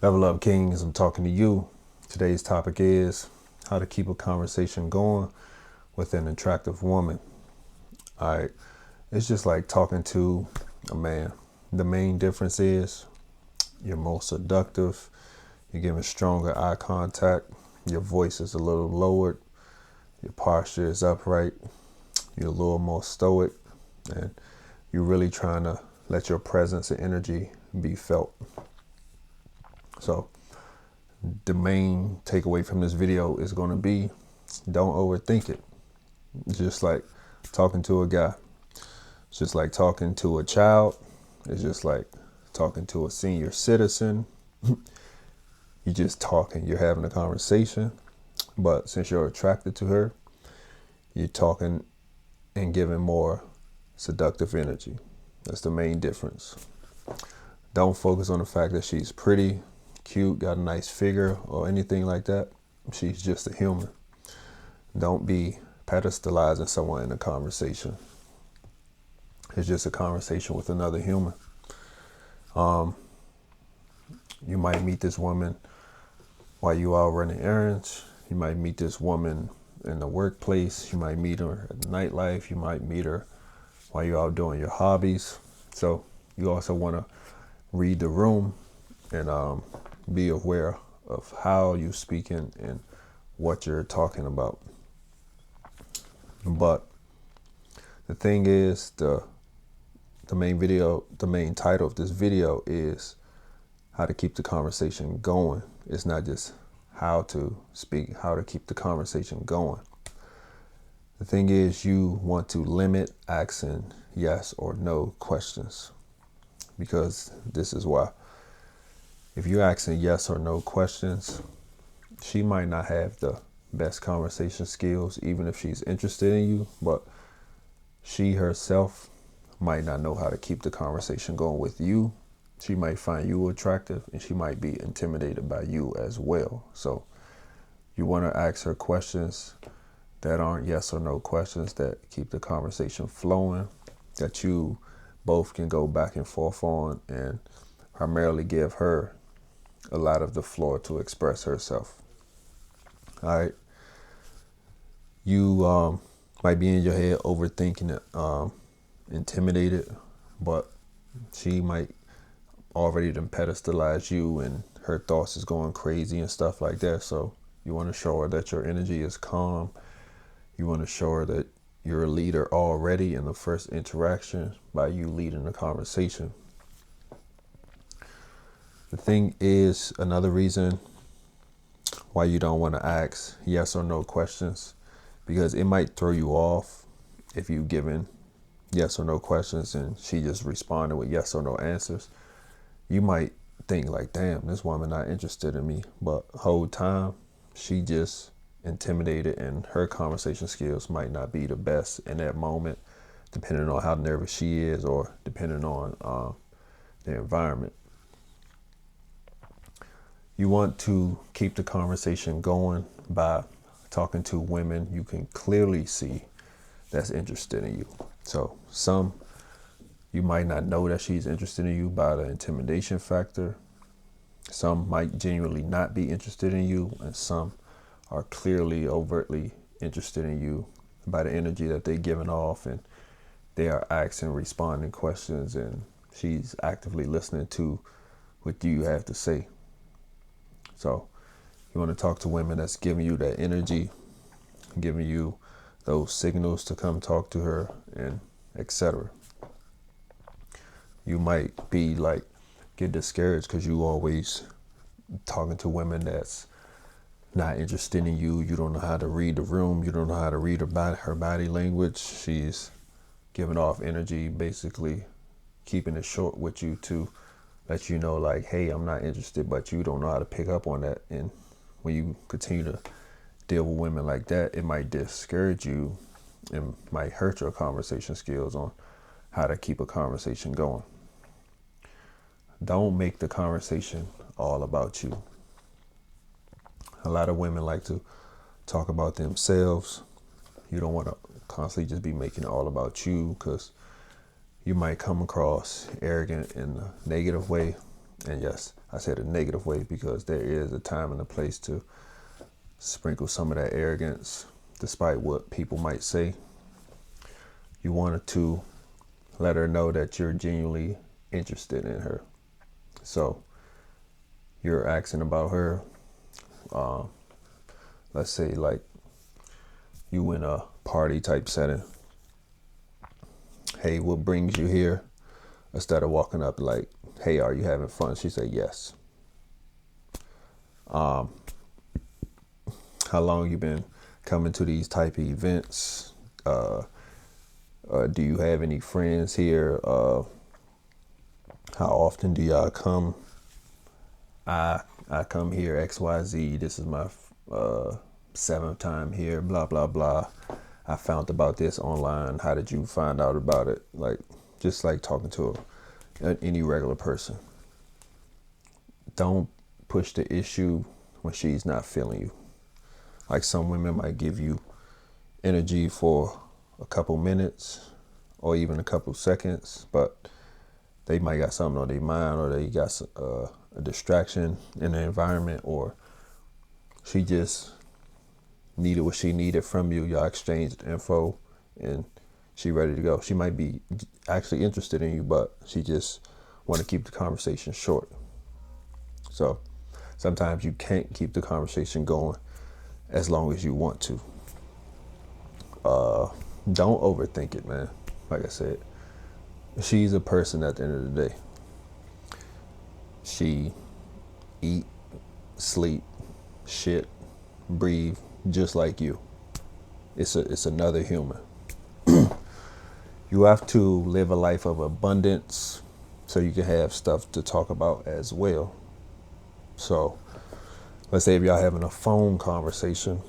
Level Up Kings, I'm talking to you. Today's topic is how to keep a conversation going with an attractive woman. All right, it's just like talking to a man. The main difference is you're more seductive, you're giving stronger eye contact, your voice is a little lowered, your posture is upright, you're a little more stoic, and you're really trying to let your presence and energy be felt. So, the main takeaway from this video is going to be don't overthink it. It's just like talking to a guy. It's just like talking to a child. It's just like talking to a senior citizen. You're just talking. You're having a conversation. But since you're attracted to her, you're talking and giving more seductive energy. That's the main difference. Don't focus on the fact that she's pretty, cute, got a nice figure, or anything like that. She's just a human. Don't be pedestalizing someone in a conversation. It's just a conversation with another human. You might meet this woman while you are running errands. You might meet this woman in the workplace. You might meet her at nightlife. You might meet her while you're out doing your hobbies. So you also want to read the room and be aware of how you're speaking and what you're talking about. But the thing is, the main title of this video is how to keep the conversation going. It's not just how to speak, how to keep the conversation going. The thing is, you want to limit asking yes or no questions, because this is why. If you're asking yes or no questions, she might not have the best conversation skills, even if she's interested in you, but she herself might not know how to keep the conversation going with you. She might find you attractive and she might be intimidated by you as well. So you want to ask her questions that aren't yes or no questions, that keep the conversation flowing, that you both can go back and forth on, and primarily give her a lot of the floor to express herself. All right. You might be in your head overthinking it, intimidated, but she might already done pedestalize you and her thoughts is going crazy and stuff like that. So you want to show her that your energy is calm. You want to show her that you're a leader already in the first interaction by you leading the conversation. The thing is, another reason why you don't want to ask yes or no questions, because it might throw you off if you've given yes or no questions and she just responded with yes or no answers. You might think like, damn, this woman not interested in me, but whole time she just intimidated and her conversation skills might not be the best in that moment, depending on how nervous she is or depending on the environment. You want to keep the conversation going by talking to women you can clearly see that's interested in you. So some, you might not know that she's interested in you by the intimidation factor. Some might genuinely not be interested in you, and some are clearly, overtly interested in you by the energy that they're giving off, and they are asking, responding questions, and she's actively listening to what you have to say. So you want to talk to women that's giving you that energy, giving you those signals to come talk to her, and etc. You might be like, get discouraged because you always talking to women that's not interested in you. You don't know how to read the room. You don't know how to read her body language. She's giving off energy, basically keeping it short with you to let you know like, hey, I'm not interested, but you don't know how to pick up on that. And when you continue to deal with women like that, it might discourage you and might hurt your conversation skills on how to keep a conversation going. Don't make the conversation all about you. A lot of women like to talk about themselves. You don't want to constantly just be making it all about you, because you might come across arrogant in a negative way, And yes, I said a negative way because there is a time and a place to sprinkle some of that arrogance, despite what people might say. You wanted to let her know that you're genuinely interested in her. So you're asking about her. Let's say like you in a party type setting. Hey, what brings you here? Instead of walking up like, hey, are you having fun? She said yes. How long you been coming to these type of events? Do you have any friends here? How often do y'all come? I come here XYZ. This is my 7th time here. Blah blah blah. I found about this online. How did you find out about it? Like, just like talking to any regular person. Don't push the issue when she's not feeling you. Like some women might give you energy for a couple minutes or even a couple seconds, but they might got something on their mind, or they got a distraction in the environment, or she just needed what she needed from you. Y'all exchanged info and she ready to go. She might be actually interested in you, but she just want to keep the conversation short. So sometimes you can't keep the conversation going as long as you want to. Don't overthink it, man. Like I said, she's a person at the end of the day. She eat, sleep, shit, breathe just like you. It's another human. You have to live a life of abundance so you can have stuff to talk about as well. So let's say if y'all having a phone conversation,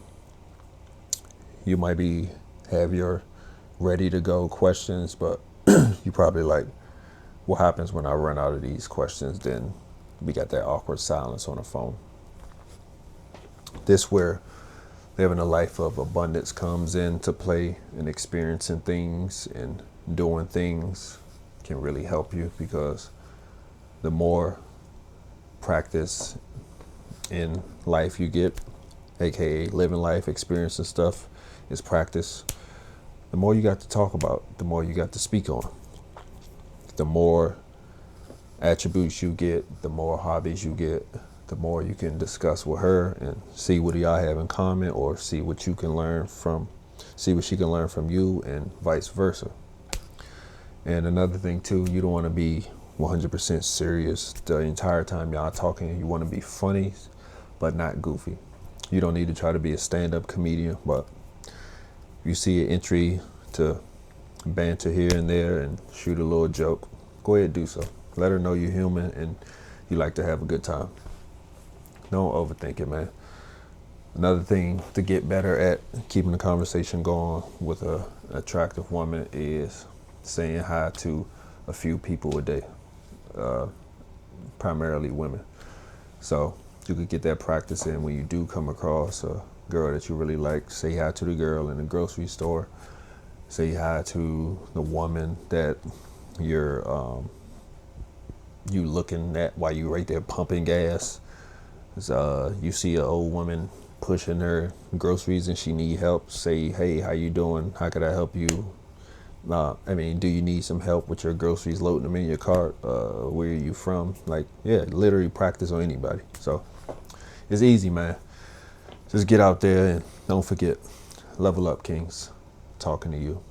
you might have your ready to go questions, but you probably like, what happens when I run out of these questions? Then we got that awkward silence on the phone. This where living a life of abundance comes into play, and experiencing things and doing things can really help you, because the more practice in life you get, aka living life, experiencing stuff, is practice. The more you got to talk about, the more you got to speak on. The more attributes you get, the more hobbies you get, the more you can discuss with her and see what y'all have in common, or see what she can learn from you, and vice versa. And another thing too, you don't want to be 100% serious the entire time y'all talking. You want to be funny, but not goofy. You don't need to try to be a stand-up comedian, but you see an entry to banter here and there and shoot a little joke, go ahead, do so. Let her know you're human and you like to have a good time. Don't overthink it, man. Another thing to get better at keeping the conversation going with an attractive woman is saying hi to a few people a day, primarily women. So you could get that practice in when you do come across a girl that you really like. Say hi to the girl in the grocery store. Say hi to the woman that you're you looking at while you right there pumping gas. You see an old woman pushing her groceries and she need help. Say, hey, how you doing? How could I help you? Do you need some help with your groceries, loading them in your cart? Where are you from? Like, yeah, literally practice on anybody. So it's easy, man. Just get out there and don't forget, level up, kings. Talking to you.